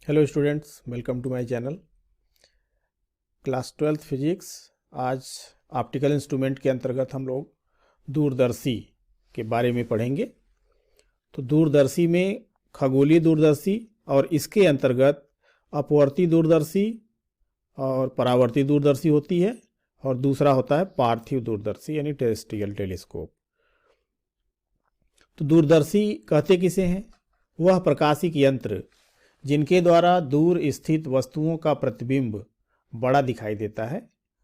Hello students, welcome to my channel. Class 12th physics. आज optical instrument के अंतर्गत हम लोग दूरदर्शी के बारे में पढ़ेंगे। तो दूरदर्शी में खगोलीय दूरदर्शी और इसके अंतर्गत अपवर्ती दूरदर्शी और परावर्ती दूरदर्शी होती है, और दूसरा होता है पार्थिव दूरदर्शी यानी टेरेस्ट्रियल टेलीस्कोप। तो दूरदर्शी कहते किसे हैं? वह प्रकाशिक यंत्र जिनके द्वारा दूर स्थित वस्तुओं का प्रतिबिंब बड़ा दिखाई देता है,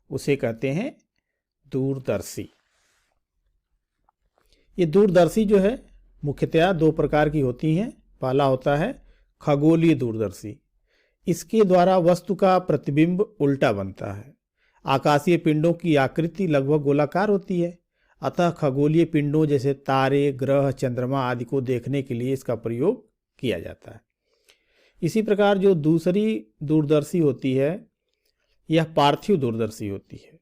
उसे कहते हैं दूरदर्शी। ये दूरदर्शी जो है मुख्यतया दो प्रकार की होती हैं। पहला होता है खगोलीय दूरदर्शी। इसके द्वारा वस्तु का प्रतिबिंब उल्टा बनता है। आकाशीय पिंडों की आकृति लगभग गोलाकार होती है, अतः खगोलीय पिंडों जैसे तारे, ग्रह, चंद्रमा आदि को देखने के लिए इसका प्रयोग किया जाता है। इसी प्रकार जो दूसरी दूरदर्शी होती है, यह पार्थिव दूरदर्शी होती है।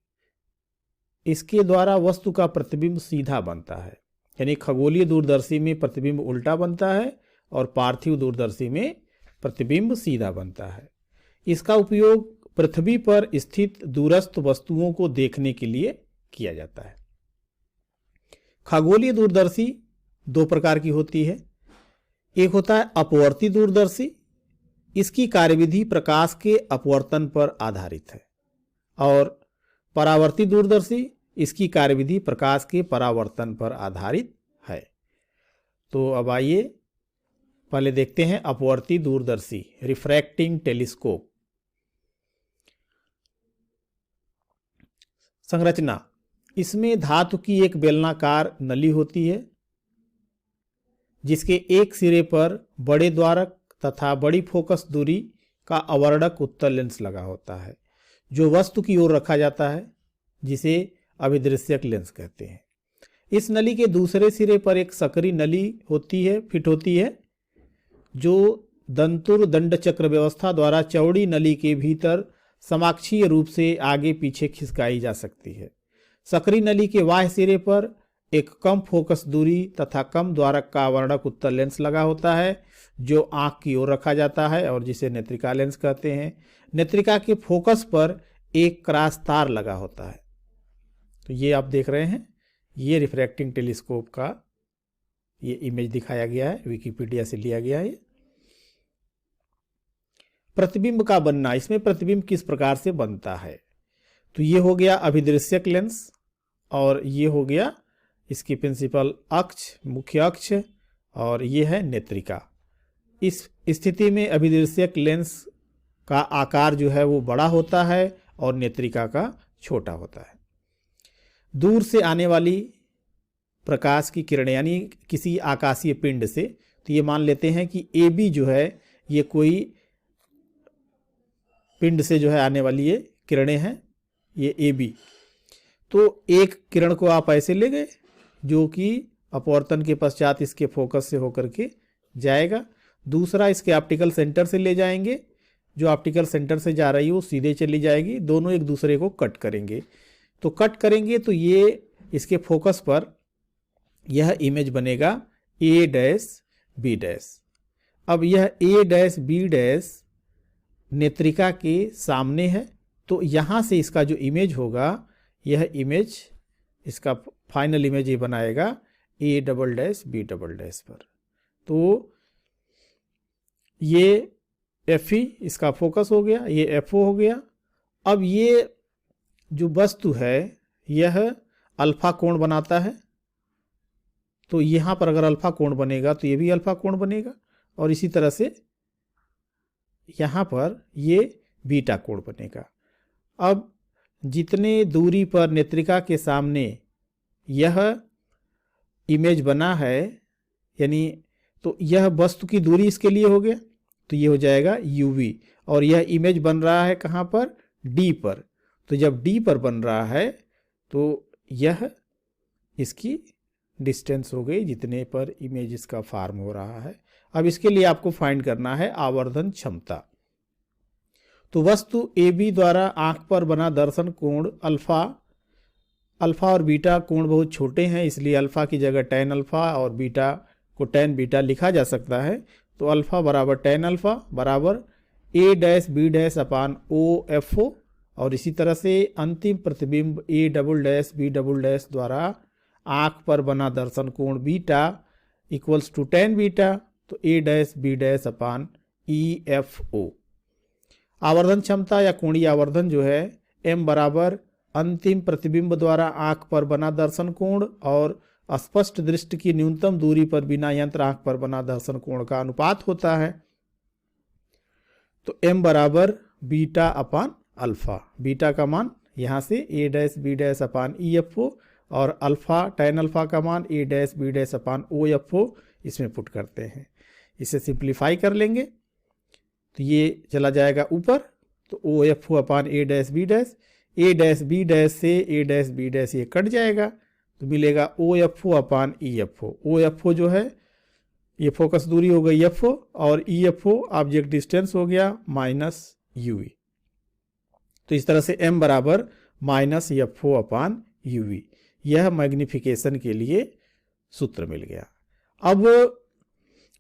इसके द्वारा वस्तु का प्रतिबिंब सीधा बनता है, यानी खगोलीय दूरदर्शी में प्रतिबिंब उल्टा बनता है और पार्थिव दूरदर्शी में प्रतिबिंब सीधा बनता है। इसका उपयोग पृथ्वी पर स्थित दूरस्थ वस्तुओं को देखने के लिए किया जाता है। खगोलीय दूरदर्शी दो प्रकार की होती है। एक होता है अपवर्ती दूरदर्शी। इसकी कार्यविधि प्रकाश के अपवर्तन पर आधारित है। और परावर्ती दूरदर्शी, इसकी कार्यविधि प्रकाश के परावर्तन पर आधारित है। तो अब आइए पहले देखते हैं अपवर्ती दूरदर्शी, रिफ्रैक्टिंग टेलीस्कोप। संरचना: इसमें धातु की एक बेलनाकार नली होती है, जिसके एक सिरे पर बड़े द्वारक तथा बड़ी फोकस दूरी का अवर्णक उत्तल लेंस लगा होता है, जो वस्तु की ओर रखा जाता है, जिसे अभिदृश्यक लेंस कहते हैं। इस नली के दूसरे सिरे पर एक सकरी नली फिट होती है, जो दंतुर दंड चक्र व्यवस्था द्वारा चौड़ी नली के भीतर समाक्षीय रूप से आगे पीछे खिसकाई जा सकती है। सकरी नली के बाह्य सिरे पर एक कम फोकस दूरी तथा कम द्वारक का अवर्णक उत्तल लेंस लगा होता है, जो आंख की ओर रखा जाता है और जिसे नेत्रिका लेंस कहते हैं। नेत्रिका के फोकस पर एक क्रॉस तार लगा होता है। तो ये आप देख रहे हैं, ये रिफ्रैक्टिंग टेलीस्कोप का ये इमेज दिखाया गया है, विकिपीडिया से लिया गया है। प्रतिबिंब का बनना, इसमें प्रतिबिंब किस प्रकार से बनता है? तो ये हो गया अभिदृश्यक लेंस, और ये हो गया इसकी प्रिंसिपल अक्ष, मुख्य अक्ष, और ये है नेत्रिका। इस स्थिति में अभिदृश्यक लेंस का आकार जो है वो बड़ा होता है और नेत्रिका का छोटा होता है। दूर से आने वाली प्रकाश की किरणें, यानी किसी आकाशीय पिंड से, तो ये मान लेते हैं कि AB जो है ये कोई पिंड से जो है आने वाली ये किरणें हैं, ये AB। तो एक किरण को आप ऐसे ले गए, जो कि अपवर्तन के पश्चात इसके फोकस से होकर के जाएगा। दूसरा इसके ऑप्टिकल सेंटर से ले जाएंगे, जो ऑप्टिकल सेंटर से जा रही है वो सीधे चली जाएगी, दोनों एक दूसरे को कट करेंगे। तो कट करेंगे तो ये इसके फोकस पर यह इमेज बनेगा A-B'। अब यह A-B' नेत्रिका के सामने है, तो यहाँ से इसका जो इमेज होगा, यह इमेज, इसका फाइनल इमेज ये बनाएगा A'-B' पर। तो ये FE इसका फोकस हो गया, ये FO हो गया। अब ये जो वस्तु है यह अल्फा कोण बनाता है, तो यहाँ पर अगर अल्फा कोण बनेगा तो ये भी अल्फा कोण बनेगा, और इसी तरह से यहाँ पर ये बीटा कोण बनेगा। अब जितने दूरी पर नेत्रिका के सामने यह इमेज बना है, यानी तो यह वस्तु की दूरी इसके लिए हो गया, तो ये हो जाएगा UV। और यह इमेज बन रहा है कहाँ पर? D पर। तो जब D पर बन रहा है तो यह इसकी डिस्टेंस हो गई, जितने पर इमेज इसका फॉर्म हो रहा है। अब इसके लिए आपको फाइंड करना है आवर्धन क्षमता। तो वस्तु AB द्वारा आंख पर बना दर्शन कोण अल्फा और बीटा कोण बहुत छोटे हैं, इसलिए अल्फा की जगह tan अल्फा और बीटा को tan बीटा लिखा जा सकता है। तो अल्फा बराबर tan अल्फा बराबर A dash B dash upon O F O, और इसी तरह से अंतिम प्रतिबिंब A double dash B double dash द्वारा आंख पर बना दर्शन कोण beta equals to tan beta, तो A dash B dash upon E F O. आवर्धन क्षमता या कोणीय आवर्धन जो है m बराबर अंतिम प्रतिबिंब द्वारा आंख पर बना दर्शन कोण और स्पष्ट दृष्टि की न्यूनतम दूरी पर बिना यंत्र आंख पर बना दर्शन कोण का अनुपात होता है। तो m बराबर बीटा अपान अल्फा, बीटा का मान यहाँ से A dash B dash upon E F O और अल्फा tan अल्फा का मान A dash B dash upon O F O इसमें पुट करते हैं। इसे सिंप्लीफाई कर लेंगे तो ये चला जाएगा ऊपर, तो O F O upon A dash B dash, A dash B dash से ए डैश बी डैश ये कट जाएगा तो मिलेगा O F O upon E F O. O F O जो है ये फोकस दूरी हो गई एफ ओ और E F O object distance हो गया माइनस यू वी। तो इस तरह से m बराबर minus F O upon U V, यह मैग्निफिकेशन के लिए सूत्र मिल गया। अब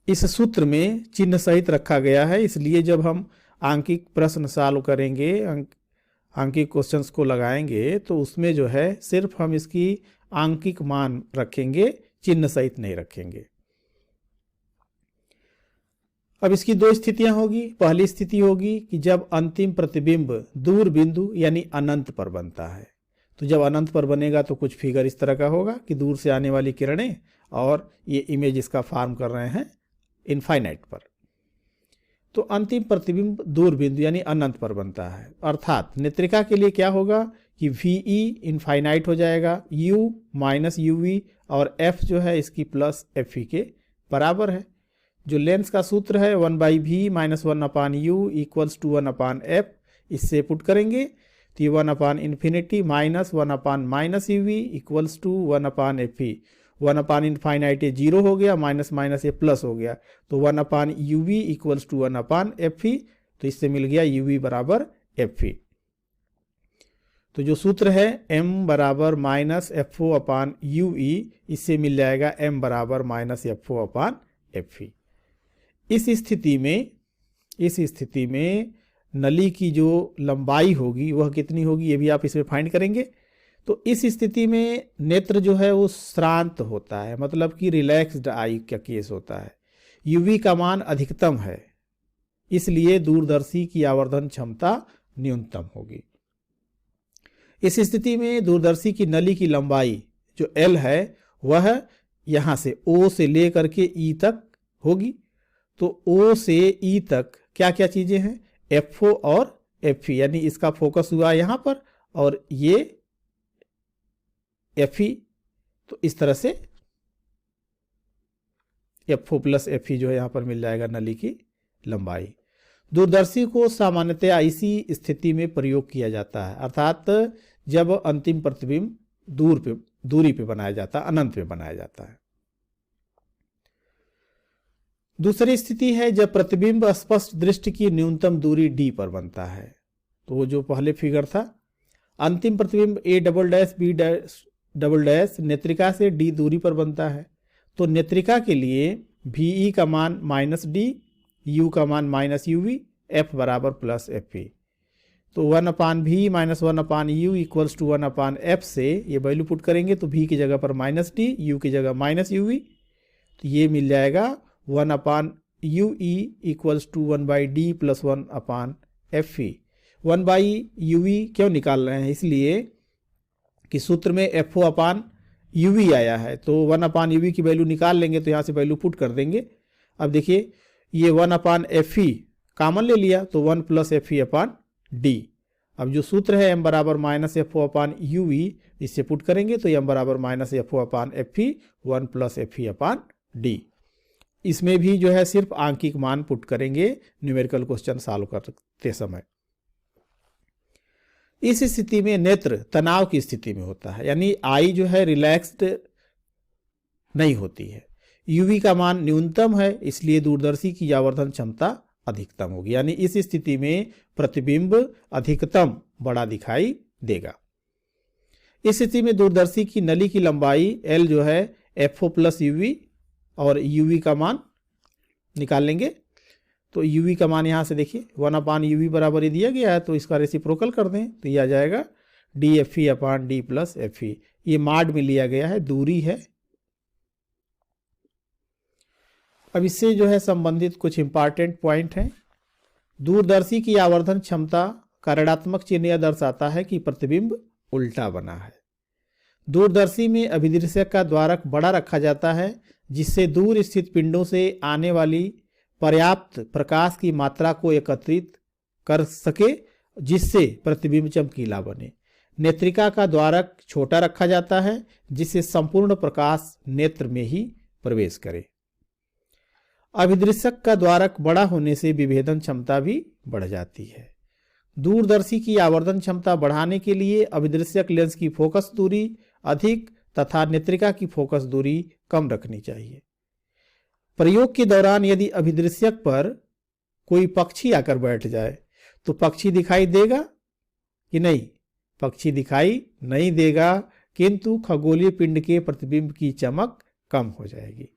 इस सूत्र में चिन्ह सहित रखा गया है, इसलिए जब हम आंकिक प्रश्न सॉल्व करेंगे, आंकिक क्वेश्चंस को लगाएंगे तो उसमें जो है सिर्फ हम इसकी आंकिक मान रखेंगे, चिन्ह सहित नहीं रखेंगे। अब इसकी दो स्थितियां होगी। पहली स्थिति होगी कि जब अंतिम प्रतिबिंब दूर बिंदु यानी अनंत पर बनता है, तो जब अनंत पर बनेगा तो कुछ फिगर इस तरह का होगा कि दूर से आने वाली किरणें और ये इमेज इसका फॉर्म कर रहे हैं इनफाइनाइट पर। तो अंतिम प्रतिबिंब दूर बिंदु यानी अनंत पर बनता है, अर्थात नेत्रिका के लिए क्या होगा कि VE इनफाइनाइट हो जाएगा, U माइनस UV और F जो है इसकी प्लस FE के बराबर है। जो लेंस का सूत्र है 1/v minus 1/u equals to 1/f, इससे पुट करेंगे तो ये infinity minus 1/-uv equals to 1/fe। Infinite ये 0 हो गया, माइनस माइनस ये प्लस हो गया, तो 1/uv इक्वल्स टू 1/fe, तो इससे मिल गया uv बराबर fe। तो जो सूत्र है m बराबर माइनस FO अपान UE, इससे मिल जाएगा m बराबर माइनस FO अपान FE। इस स्थिति में नली की जो लंबाई होगी वह कितनी होगी ये भी आप इसमें फाइंड करेंगे। तो इस स्थिति में नेत्र जो है वो श्रांत होता है, मतलब कि रिलैक्स्ड आई का केस होता है। यूवी का मान अधिकतम है, इसलिए दूरदर्शी की आवर्धन क्षमता न्यूनतम होगी। इस स्थिति में दूरदर्शी की नली की लंबाई जो L है वह यहाँ से O से लेकर के E तक होगी। तो O से E तक क्या क्या चीजें हैं, FO और FE, यानी इसका फोकस हुआ यहाँ पर और ये FE, तो इस तरह से FO प्लस FE जो है यहाँ पर मिल जाएगा नली की लंबाई। दूरदर्शी को सामान्यतया इसी स्थिति में प्रयोग किया जाता है, अर्थात जब अंतिम प्रतिबिंब दूरी पे बनाया जाता है, अनंत पे बनाया जाता है। दूसरी स्थिति है जब प्रतिबिंब स्पष्ट दृष्टि की न्यूनतम दूरी d पर बनता है। तो वो जो पहले फिगर था, अंतिम प्रतिबिंब a double dash b double dash नेत्रिका से d दूरी पर बनता है। तो नेत्रिका के लिए VE का मान माइनस d, U का मान माइनस UV, F बराबर प्लस FE। तो 1/v minus 1/u equals to 1/f से ये वैल्यू पुट करेंगे तो v की जगह पर माइनस d, u की जगह माइनस UV, तो ये मिल जाएगा 1/ue equals to 1/d plus 1/fe। 1/uv क्यों निकाल रहे हैं, इसलिए कि सूत्र में FO अपान UV आया है, तो 1/uv की वैल्यू निकाल लेंगे तो यहाँ से वैल्यू पुट कर देंगे। अब देखिए ये 1/fe कॉमन ले लिया तो 1 प्लस FE अपान d। अब जो सूत्र है m बराबर माइनस FO अपान UV, इससे पुट करेंगे तो m बराबर minus FO upon FE 1 plus FE अपान d। इसमें भी जो है सिर्फ आंकिक मान पुट करेंगे न्यूमेरिकल क्वेश्चन सॉल्व करते समय। इस स्थिति में नेत्र तनाव की स्थिति में होता है, यानी आई जो है रिलैक्स्ड नहीं होती है। यूवी का मान न्यूनतम है, इसलिए दूरदर्शी की आवर्धन क्षमता अधिकतम होगी, यानी इस स्थिति में प्रतिबिंब अधिकतम बड़ा दिखाई देगा। इस स्थिति में दूरदर्शी की नली की लंबाई L जो है FO प्लस UV और UV का मान निकाल लेंगे तो यूवी का मान यहाँ से देखिए 1/UV बराबर ये दिया गया है, तो इसका रेसिप्रोकल कर दें तो ये आ जाएगा DFE/D+FE। ये माड में लिया गया है, दूरी है। अब इससे जो है संबंधित कुछ इंपॉर्टेंट पॉइंट हैं। दूरदर्शी की आवर्धन क्षमता का ऋणात्मक चिन्ह यह दर्शाता है कि प्रतिबिंब उल्टा बना है। दूरदर्शी में अभिदृश्यक का द्वारक बड़ा रखा जाता है, जिससे दूर स्थित पिंडों से आने वाली पर्याप्त प्रकाश की मात्रा को एकत्रित कर सके, जिससे प्रतिबिंब चमकीला बने। नेत्रिका का द्वारक छोटा रखा जाता है, जिससे संपूर्ण प्रकाश नेत्र में ही प्रवेश करे। अभिदृश्यक का द्वारक बड़ा होने से विभेदन क्षमता भी बढ़ जाती है। दूरदर्शी की आवर्धन क्षमता बढ़ाने के लिए अभिदृश्यक लेंस की फोकस दूरी अधिक तथा नेत्रिका की फोकस दूरी कम रखनी चाहिए। प्रयोग के दौरान यदि अभिदृश्यक पर कोई पक्षी आकर बैठ जाए तो पक्षी दिखाई देगा कि नहीं? पक्षी दिखाई नहीं देगा, किंतु खगोलीय पिंड के प्रतिबिंब की चमक कम हो जाएगी।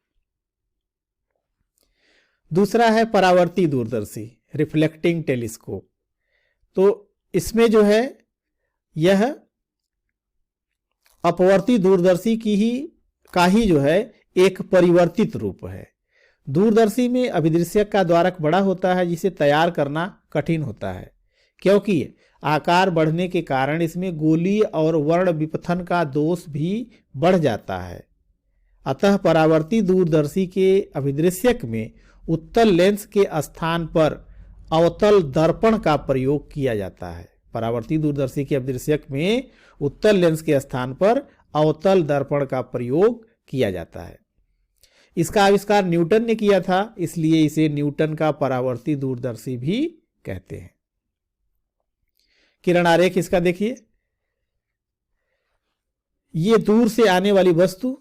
दूसरा है परावर्ती दूरदर्शी, रिफ्लेक्टिंग टेलीस्कोप। तो इसमें जो है यह अपवर्ती दूरदर्शी का ही जो है एक परिवर्तित रूप है। दूरदर्शी में अभिदृश्यक का द्वारक बड़ा होता है, जिसे तैयार करना कठिन होता है, क्योंकि आकार बढ़ने के कारण इसमें गोलीय और वर्ण विपथन का दोष भी बढ़ जाता है। अतः परावर्ती दूरदर्शी के अभिदृश्यक में उत्तल लेंस के स्थान पर अवतल दर्पण का प्रयोग किया जाता है। परावर्ती दूरदर्शी के अभिदृश्यक में उत्तल लेंस के स्थान पर अवतल दर्पण का प्रयोग किया जाता है। इसका आविष्कार न्यूटन ने किया था, इसलिए इसे न्यूटन का परावर्ती दूरदर्शी भी कहते हैं। किरण आरेख इसका देखिए। ये दूर से आने वाली वस्तु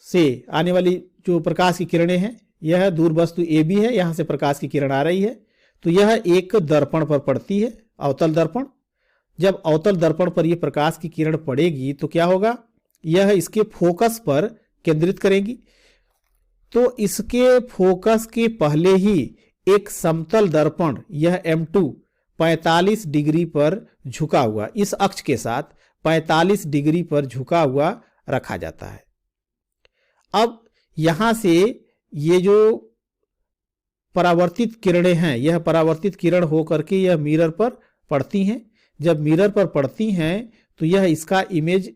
से आने वाली जो प्रकाश की किरणें हैं, यह दूर वस्तु AB है, यहां से प्रकाश की किरण आ रही है, तो यह एक दर्पण पर पड़ती है, अवतल दर्पण। जब अवतल दर्पण पर यह प्रकाश की किरण पड़ेगी तो क्या होगा? यह इसके फोकस पर केंद्रित करेगी। तो इसके फोकस के पहले ही एक समतल दर्पण, यह M2 45 डिग्री पर झुका हुआ, इस अक्ष के साथ 45 डिग्री पर झुका हुआ रखा जाता है। अब यहां से ये जो परावर्तित किरणें हैं, यह परावर्तित किरण होकर के यह मिरर पर पड़ती हैं। जब मिरर पर पड़ती हैं तो यह इसका इमेज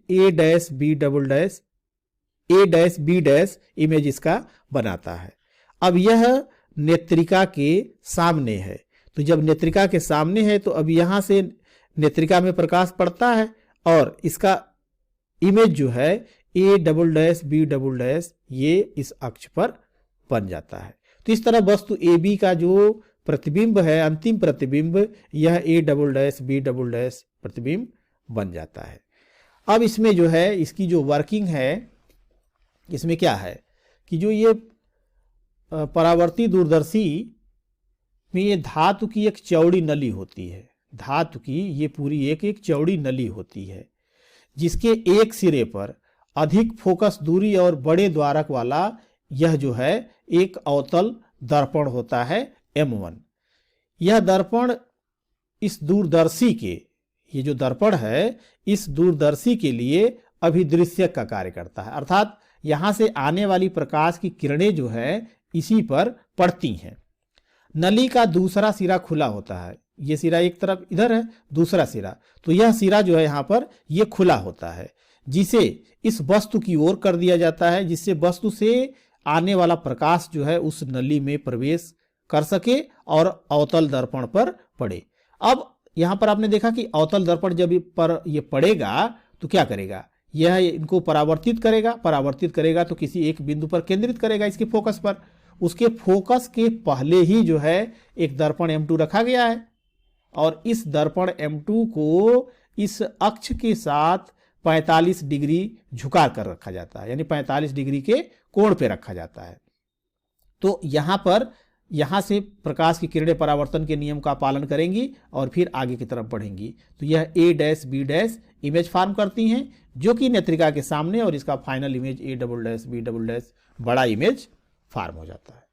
A'(B' इमेज इसका बनाता है। अब यह नेत्रिका के सामने है, तो जब नेत्रिका के सामने है तो अब यहां से नेत्रिका में प्रकाश पड़ता है और इसका इमेज जो है A'(B' ये इस अक्ष पर बन जाता है। तो इस तरह वस्तु AB का जो प्रतिबिंब है, अंतिम प्रतिबिंब, यह A'(B' प्रतिबिंब बन जाता है। अब इसमें जो है इसकी जो वर्किंग है, इसमें क्या है कि जो ये परावर्ती दूरदर्शी में ये धातु की एक चौड़ी नली होती है। धातु की ये पूरी एक चौड़ी नली होती है, जिसके एक सिरे पर अधिक फोकस दूरी और बड़े द्वारक वाला यह जो है एक अवतल दर्पण होता है M1। यह दर्पण इस दूरदर्शी के, ये जो दर्पण है इस दूरदर्शी के लिए अभिदृश्यक का कार्य करता है, अर्थात यहां से आने वाली प्रकाश की किरणें जो है इसी पर पड़ती हैं। नली का दूसरा सिरा खुला होता है, ये सिरा एक तरफ इधर है, दूसरा सिरा, तो यह सिरा जो है यहां पर ये खुला होता है, जिसे इस वस्तु की ओर कर दिया जाता है, जिससे वस्तु से आने वाला प्रकाश जो है उस नली में प्रवेश कर सके और अवतल दर्पण पर पड़े। अब यहां पर आपने देखा कि अवतल दर्पण जब ये पड़ेगा तो क्या करेगा? यह इनको परावर्तित करेगा तो किसी एक बिंदु पर केंद्रित करेगा इसके फोकस पर। उसके फोकस के पहले ही जो है एक दर्पण M2 रखा गया है और इस दर्पण M2 को इस अक्ष के साथ 45 डिग्री झुका कर रखा जाता है, यानी 45 डिग्री के कोण पे रखा जाता है। तो यहां से प्रकाश की किरणें परावर्तन के नियम का पालन करेंगी और फिर आगे की तरफ बढ़ेंगी। तो यह A'(B' इमेज फॉर्म करती हैं, जो कि नेत्रिका के सामने, और इसका फाइनल इमेज A'(B' बड़ा इमेज फॉर्म हो जाता है।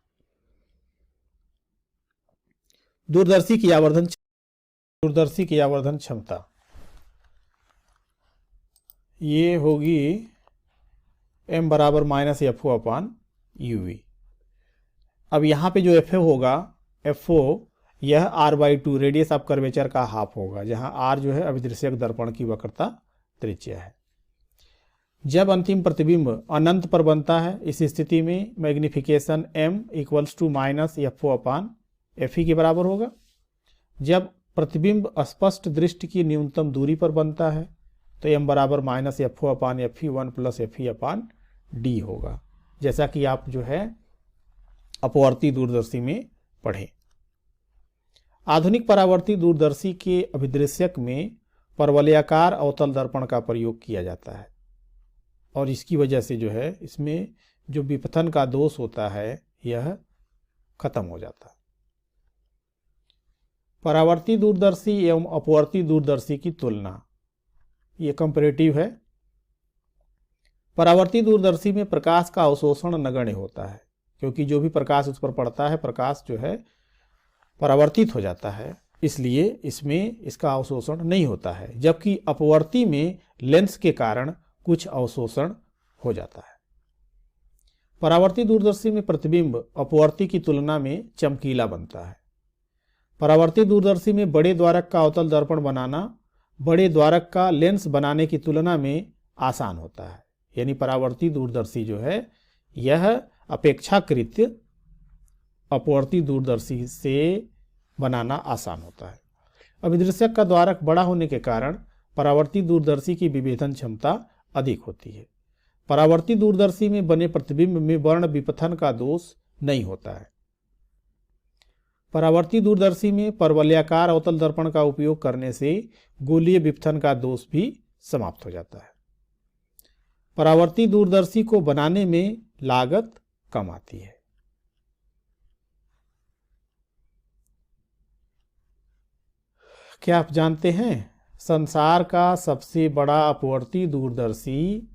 दूरदर्शी की आवर्धन क्षमता ये होगी m बराबर माइनस FO अपान UV। अब यहाँ पे जो FO होगा, FO यह r/2 रेडियस ऑफ कर्वेचर का हाफ होगा, जहाँ r जो है अभिदृश्यक दर्पण की वक्रता त्रिज्या है। जब अंतिम प्रतिबिंब अनंत पर बनता है, इस स्थिति में magnification m equals to minus FO upon FE के बराबर होगा। जब प्रतिबिंब स्पष्ट दृष्टि की न्यूनतम दूरी पर बनता है तो m बराबर minus FO upon FE 1 plus FE अपान D होगा, जैसा कि आप जो है अपवर्ती दूरदर्शी में पढ़े। आधुनिक परावर्ती दूरदर्शी के अभिदृश्यक में परवलयाकार अवतल दर्पण का प्रयोग किया जाता है और इसकी वजह से जो है इसमें जो विपथन का दोष होता है यह खत्म हो जाता है। परावर्ती दूरदर्शी एवं अपवर्ती दूरदर्शी की तुलना, ये कंपैरेटिव है। परावर्ती दूरदर्शी में प्रकाश का अवशोषण नगण्य होता है, क्योंकि जो भी प्रकाश उस पर पड़ता है प्रकाश जो है परावर्तित हो जाता है, इसलिए इसमें इसका अवशोषण नहीं होता है। जबकि अपवर्ती में लेंस के कारण कुछ अवशोषण हो जाता है। परावर्ती दूरदर्शी में प्रतिबिंब अपवर्ती की तुलना में चमकीला बनता है। परावर्ती दूरदर्शी में बड़े द्वारक का अवतल दर्पण बनाना बड़े द्वारक का लेंस बनाने की तुलना में आसान होता है। यानी परावर्ती दूरदर्शी जो है यह अपेक्षाकृत अपवर्ती दूरदर्शी से बनाना आसान होता है। अभिदृश्यक का द्वारक बड़ा होने के कारण परावर्ती दूरदर्शी की विभेदन क्षमता अधिक होती है। परावर्ती दूरदर्शी में बने प्रतिबिंब में वर्ण विपथन का दोष नहीं होता है। परावर्ती दूरदर्शी में परवलयाकार अवतल दर्पण का उपयोग करने से गोलीय विपथन का दोष भी समाप्त हो जाता है। परावर्ती दूरदर्शी को बनाने में लागत कम आती है। क्या आप जानते हैं संसार का सबसे बड़ा अपवर्ती दूरदर्शी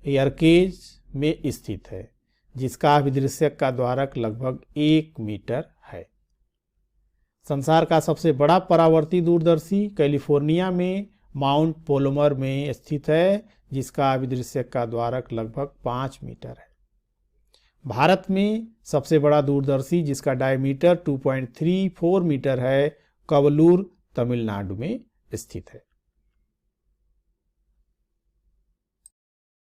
एयरकेज में स्थित है, जिसका अभिदृश्यक का द्वारक लगभग 1 मीटर है। संसार का सबसे बड़ा परावर्ती दूरदर्शी कैलिफोर्निया में माउंट पोलोमर में स्थित है, जिसका अभिदृश्यक का द्वारक लगभग 5 मीटर है। भारत में सबसे बड़ा दूरदर्शी जिसका डायमीटर 2.34 मीटर है, कवलूर तमिलनाडु में स्थित है।